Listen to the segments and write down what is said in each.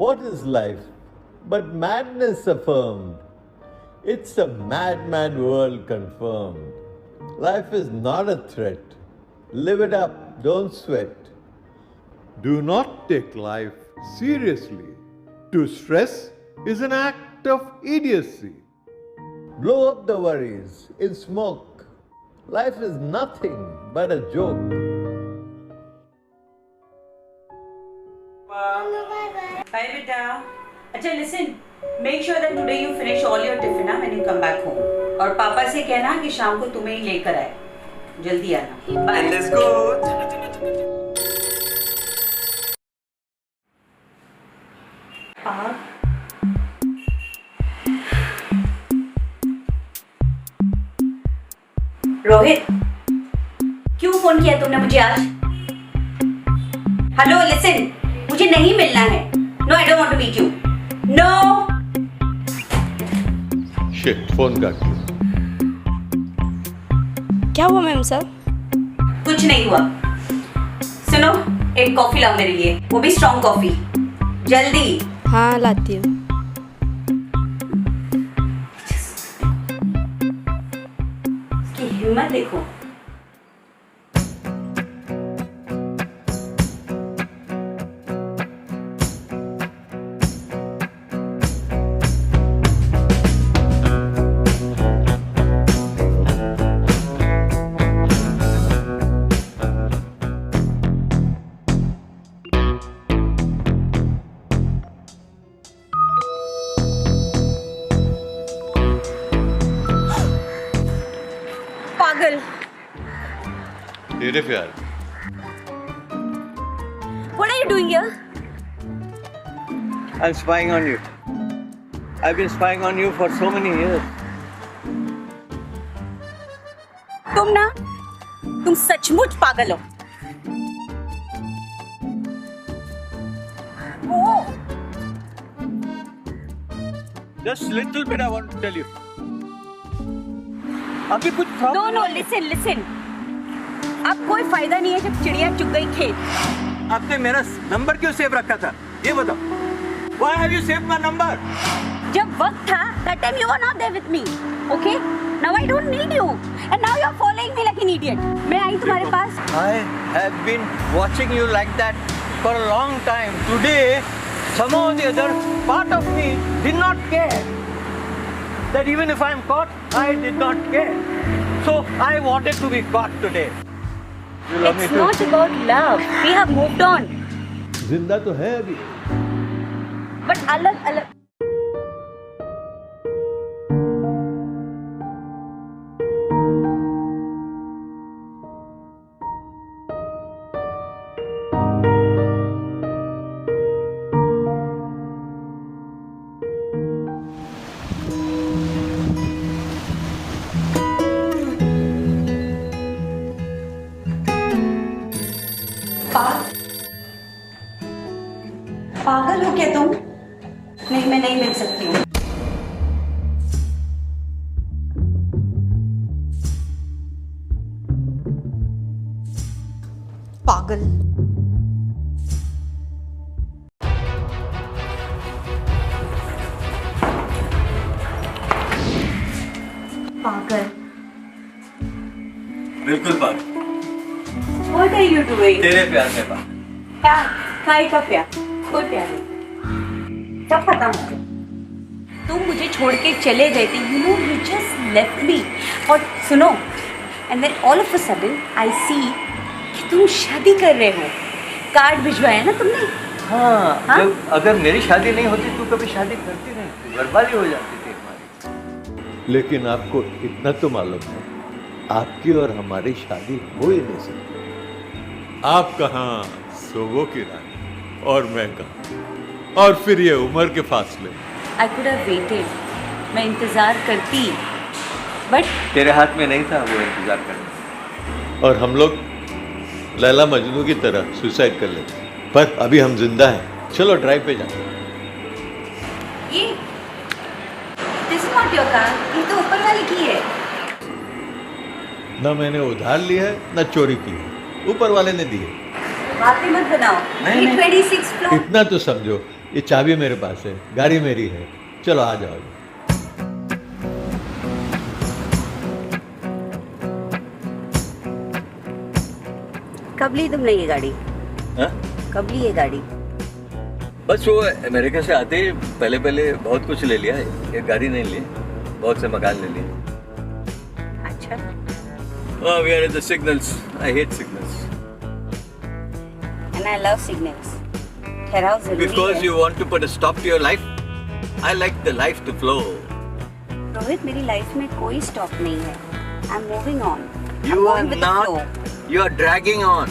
What is life but madness affirmed? It's a mad, mad world confirmed. Life is not a threat. Live it up, don't sweat. Do not take life seriously. To stress is an act of idiocy. Blow up the worries in smoke. Life is nothing but a joke. Bye, beta. अच्छा, listen. Make sure that today you finish all your tiffin when you come back home. और पापा से कहना कि शाम को तुम्हें ही लेकर आए. जल्दी आना. Bye. And let's go. Rohit, क्यों फोन किया तुमने मुझे आज? हेलो, लिसन, मुझे नहीं मिलना है. No, I don't want to meet you. No. Shit, phone काट दिया. क्या हुआ मैम सर? कुछ नहीं हुआ. सुनो, एक कॉफी लाओ मेरे लिए, वो भी स्ट्रॉन्ग कॉफी. जल्दी. हाँ, लाती हूँ. इसकी हिम्मत देखो. पागल. तेरे प्यार. What are you doing here? I'm spying on you. I've been spying on you for so many years. तुम सचमुच पागल हो. Just little bit I want to tell you. अभी कुछ नो नो, लिसन. अब कोई फायदा नहीं है जब चिड़िया चुग गई खेत. आपने मेरा नंबर क्यों सेव रखा था? ये बताओ. Why have you saved my number? जब वक्त था, that time you were not there with me. Okay? Now I don't need you. And now you're following me like an idiot. मैं आई तुम्हारे पास. I have been watching you like that for a long time. Today, somehow or the other, part of me did not care. That even if I am caught, I did not care. So I wanted to be caught today. You love me It's too. not about love. We have moved on. जिंदा तो है अभी. But अलग अलग. पागल हो क्या तुम? नहीं, मैं नहीं मिल सकती हूँ. पागल. पागल. बिल्कुल पागल. What are you doing? तेरे प्यार में पागल. क्या? काय का प्यार? कोई प्यार नहीं. सब पता मुझे. तुम मुझे छोड़ के चले गए थे. You know, you just left me. और सुनो, and then all of a sudden I see कि तुम शादी कर रहे हो. कार्ड भिजवाया ना तुमने? हाँ? जब अगर मेरी शादी नहीं होती तू कभी शादी करती नहीं थी. बर्बादी हो जाती थी हमारी. लेकिन आपको इतना तो मालूम है, आपकी और हमारी शादी हो ही नहीं सकती. आप कहाँ, सोबो की रानी, और मैं कहाँ, और फिर ये उम्र के फासले. I could have waited. मैं इंतजार करती, बट तेरे हाथ में नहीं था वो इंतजार करना. और हम लोग लैला मजनू की तरह सुसाइड कर लेते. पर अभी हम जिंदा हैं. चलो ड्राइव पे जाते हैं. ये this is not your car. ये तो ऊपर वाली की है. न मैंने उधार लिया है, न चोरी की है. ऊपर वाले ने दिए. बातें मत बनाओ. नहीं, नहीं. 26 फ्लोर. इतना तो समझो, ये चाबी मेरे पास है, गाड़ी मेरी है, चलो आ जाओ। कब ली तुमने ये गाड़ी? हाँ? कब ली ये गाड़ी? बस वो अमेरिका से आते ही पहले पहले बहुत कुछ ले लिया, ये गाड़ी नहीं ली, बहुत से मकान ले लिए। अच्छा। Oh, we are at the signals. I hate signals. And I love signals. ठहराव जरूरी Because है। you want to put a stop to your life. I like the life to flow. Rohit, मेरी लाइफ में कोई स्टॉप नहीं है। I'm moving on. You I'm are going with the flow. not. You are dragging on.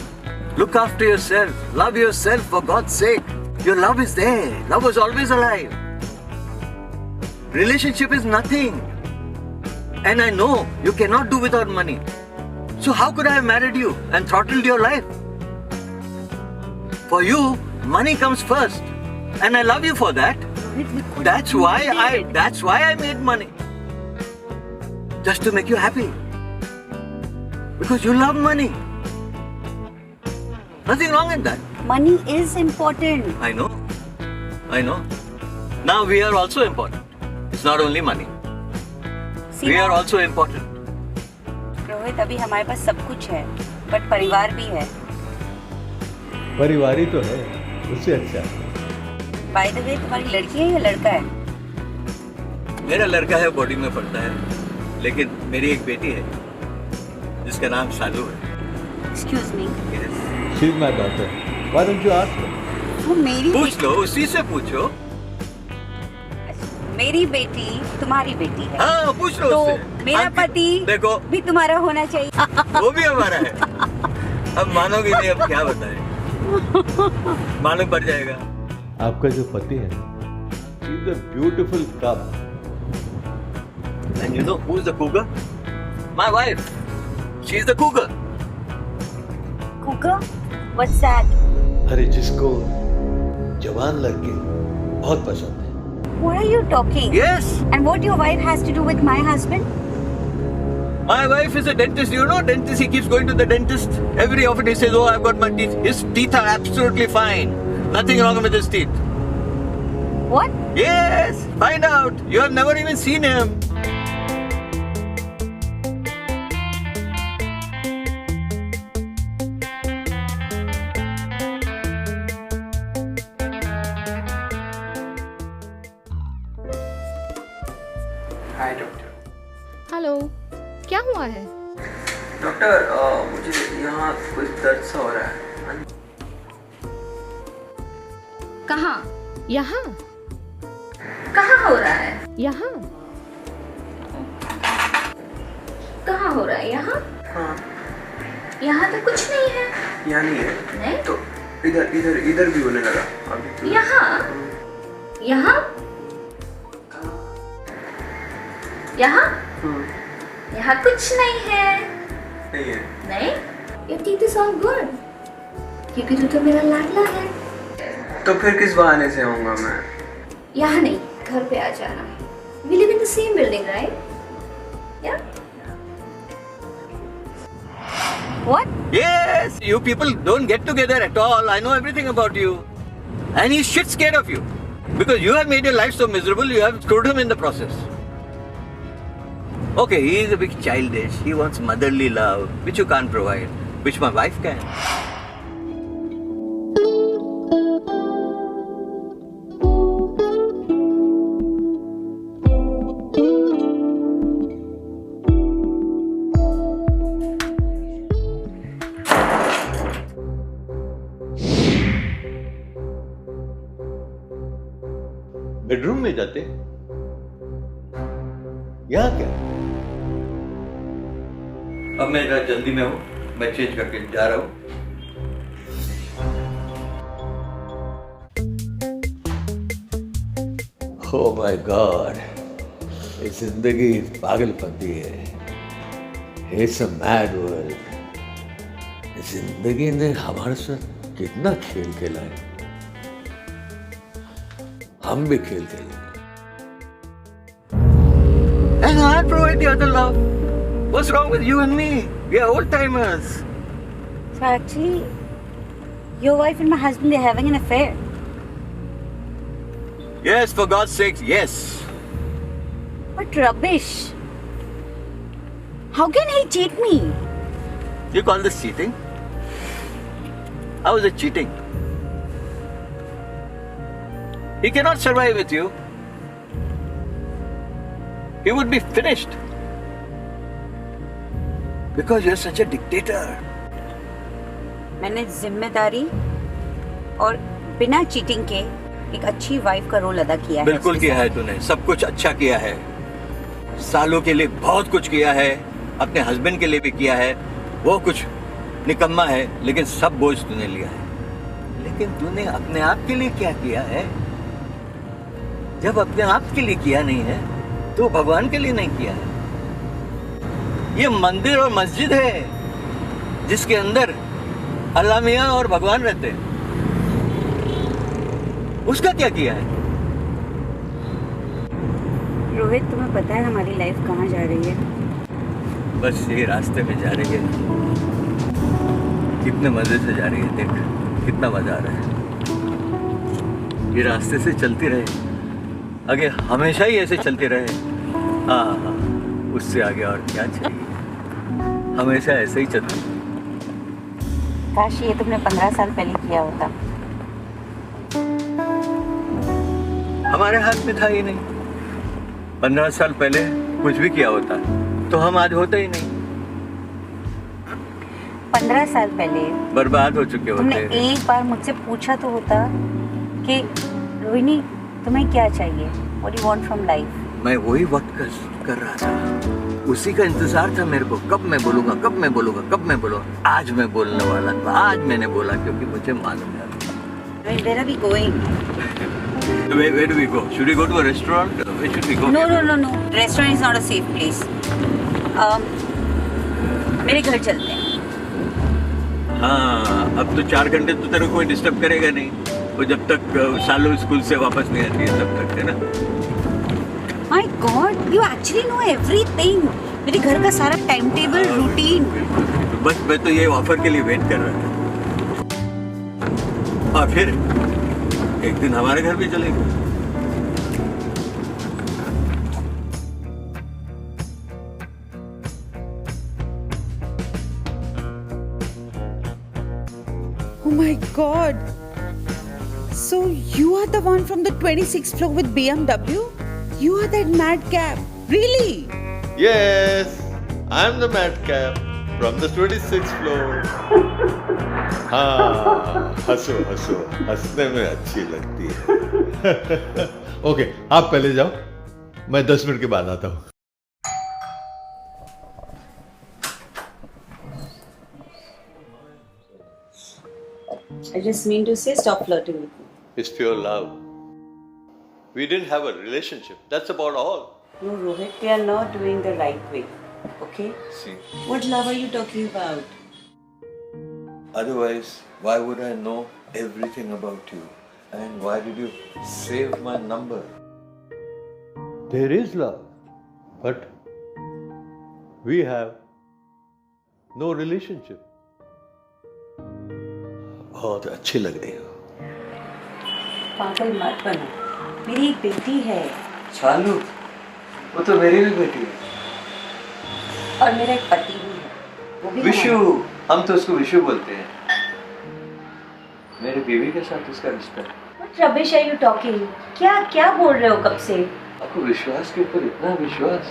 Look after yourself. Love yourself for God's sake. Your love is there. Love is always alive. Relationship is nothing. And I know you cannot do without money. So how could I have married you and throttled your life? For you, money comes first. And I love you for that. Rohit, we couldn't That's why I made money. Just to make you happy. Because you love money. Nothing wrong in that. Money is important. I know. Now we are also important. It's not only money. See, We are now, also important. Rohit, अभी हमारे पास सब कुछ है, but परिवार भी है। परिवार ही तो है, उससे अच्छा। बाय द वे, तुम्हारी लड़की है या लड़का है? मेरा लड़का है, बॉडी में पड़ता है, लेकिन मेरी एक बेटी है जिसका नाम शालू है। Excuse me. She's my daughter. Why don't you ask her? वो मेरी पूछ लो, उसी से पूछो। मेरी बेटी तुम्हारी बेटी है। हाँ, पूछ लो तो उससे। मेरा अंकित, पति देखो भी तुम्हारा होना चाहिए। वो भी हमारा है। अब मानोगे नहीं, अब क्या बताएं? मालूम पड़ जाएगा। आपका जो पति है, he's a beautiful cub. And you know who's the cougar? My wife. She's the cougar. Cougar? What's that? अरे जिसको जवान लड़के बहुत पसंद है। What are you talking? Yes. And what your wife has to do with my husband? My wife is a dentist. You know, dentist. He keeps going to the dentist. Every often he says, "Oh, I've got my teeth." His teeth are absolutely fine. Nothing wrong with his teeth. What? Yes. Find out. You have never even seen him. Hi doctor. Hello, क्या हुआ है? Doctor मुझे यहाँ कुछ दर्द सा हो रहा है। कहाँ? यहाँ? कहाँ हो रहा है? यहाँ? कहाँ हो रहा है? यहाँ? हाँ, यहाँ तो कुछ नहीं है। यहाँ नहीं है। नहीं? तो इधर इधर इधर भी होने लगा अभी तो। यहाँ? यहाँ? यहाँ? यहाँ कुछ नहीं है। नहीं है। नहीं? Your teeth is all good. क्योंकि तू तो मेरा लाडला है। तो फिर किस बहाने से आऊँगा मैं? यहाँ नहीं, घर पे आ जाना। We live in the same building, right? Yeah? What? Yes. You people don't get together at all. I know everything about you. And he's shit scared of you. Because you have made your life so miserable, you have screwed him in the process. Okay, he is a bit childish. He wants motherly love, which you can't provide, which my wife can. Bedroom में जाते, यहाँ क्या? अब मैं जरा जल्दी में हूँ, मैं चेंज करके जा रहा हूँ। Oh my God, ये जिंदगी पागलपंती है। It's a mad world. जिंदगी ने हमारे साथ कितना खेल खेला है, हम भी खेल खेलेंगे। And I'll provide the other love. What's wrong with you and me? We are old timers. So actually, your wife and my husband, they're having an affair. Yes, for God's sake, yes. But rubbish. How can he cheat me? You call this cheating? How is it cheating? He cannot survive with you. He would be finished. Because you're such a dictator. मैंने जिम्मेदारी और बिना cheating के एक अच्छी wife का role अदा किया है। बिल्कुल किया है तूने, सब कुछ अच्छा किया है। सालों के लिए बहुत कुछ किया है, अपने हस्बैंड के लिए भी किया है। वो कुछ निकम्मा है, लेकिन सब बोझ तूने लिया है। लेकिन तूने अपने आप के लिए क्या किया है? जब अपने आप के लिए किया नहीं है, तो भगवान के लिए नहीं किया है। ये मंदिर और मस्जिद है जिसके अंदर अल्लाह मियां और भगवान रहते हैं। उसका क्या किया है? रोहित, तुम्हें पता है हमारी लाइफ कहाँ जा रही है? बस यही रास्ते में जा रही है। कितने मजे से जा रही है, देख कितना मजा आ रहा है। ये रास्ते से चलती रहे, आगे हमेशा ही ऐसे चलती रहे। हाँ, उससे आगे और क्या चाहिए? हमेशा ऐसे ही चलती। काश ये तुमने 15 साल पहले किया होता। हमारे हाथ में था ही नहीं। 15 साल पहले कुछ भी किया होता तो हम आज होते ही नहीं। 15 साल पहले बर्बाद हो चुके तुमने होते। एक बार मुझसे पूछा तो होता कि रोहिणी तुम्हें क्या चाहिए? What do you want from life? मैं वही वक्त कर रहा था, उसी का इंतजार था मेरे को। कब मैं बोलूंगा, कब मैं बोलूंगा, कब मैं बोलूंगा। आज मैं बोलने वाला था, आज मैंने बोला, क्योंकि मुझे मालूम है। Where are we going? Where do we go? Should we go to a restaurant? Where should we go? No. Restaurant is not a safe place. मेरे घर चलते हैं। हाँ, अब तो 4 घंटे तो तेरे को कोई डिस्टर्ब करेगा नहीं। वो जब तक सालों स्कूल से वापस नहीं आती है तब तक, है ना? My God, you actually know everything. मेरे घर का सारा टाइम टेबल, रूटीन। बस मैं तो ये ऑफर के लिए वेट कर रहा था। और फिर एक दिन हमारे घर भी चलेंगे। Oh my God! So you are the one from the 26th floor with BMW? You are that madcap, really? Yes, I'm the madcap from the 26th floor. हाँ, हंसो हंसो, हंसने में अच्छी लगती है। ओके, आप पहले जाओ, मैं 10 मिनट के बाद आता हूँ। I just mean to say stop flirting with me. It's pure love. We didn't have a relationship. That's about all. No, Rohit, they are not doing the right way. Okay? See. What love are you talking about? Otherwise, why would I know everything about you? And why did you save my number? There is love, but we have no relationship. बहुत अच्छी लग रही हो। पागल मत बनो, मेरी एक बेटी है। चालू, वो तो मेरी भी बेटी है। और मेरा एक पति भी है, वो भी विशु, हम तो उसको विशु बोलते हैं। मेरी बीवी के साथ उसका रिश्ता है। What rubbish are you talking? क्या बोल रहे हो कब से? आपको विश्वास के ऊपर इतना विश्वास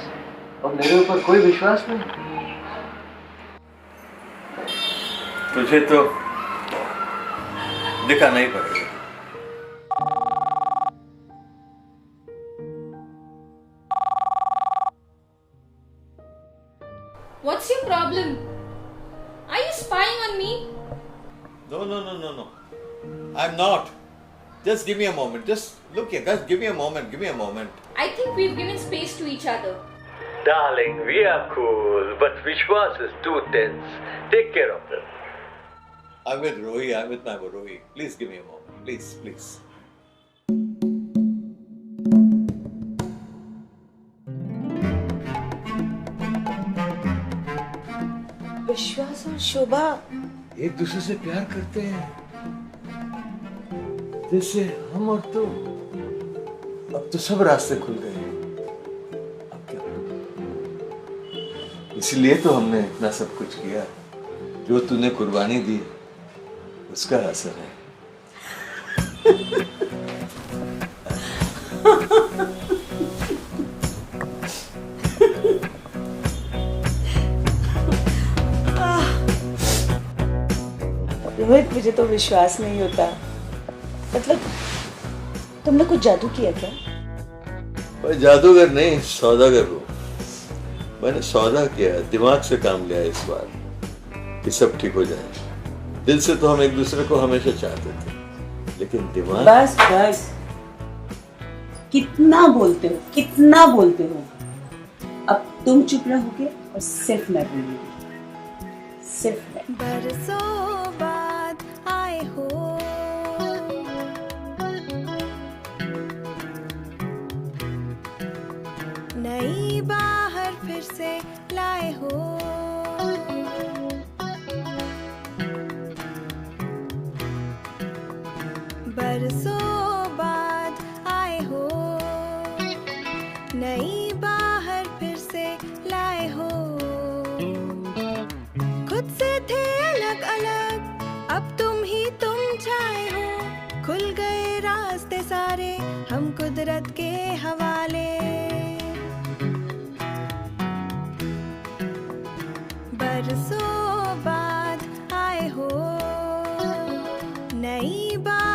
और मेरे ऊपर कोई विश्वास नहीं। तुझे तो दिखाना ही पड़ेगा। What's your problem? Are you spying on me? No. I'm not. Just give me a moment. Just look here, guys. Give me a moment. I think we've given space to each other. Darling, we are cool, but Vishwas is too tense. Take care of him. I'm with Rohi. I'm with my Rohi. Please give me a moment. Please. विश्वास और शोभा एक दूसरे से प्यार करते हैं, जैसे हम और तुम। अब तो सब रास्ते खुल गए। अब क्या करूं? इसलिए तो हमने इतना सब कुछ किया। जो तूने कुर्बानी दी उसका असर है। रोहित, मुझे तो विश्वास नहीं होता। मतलब तुमने कुछ जादू किया क्या? भाई जादूगर नहीं, सौदागर हूँ। मैंने सौदा किया, दिमाग से काम लिया इस बार कि सब ठीक हो जाए। दिल से तो हम एक दूसरे को हमेशा चाहते थे, लेकिन दिमाग। बस बस, कितना बोलते हो, कितना बोलते हो। अब तुम चुप रहोगे और सिर्फ मैं बोलूंगी, सिर्फ मैं। बरसों बाद आए हो, नई बाहर फिर से लाए हो, बरसों बाद आए हो, नई बाहर फिर से लाए हो। खुद से थे अलग अलग, अब तुम ही तुम छाए हो, खुल गए रास्ते सारे हम कुदरत के हवाले। बरसों बाद आए हो, नई बात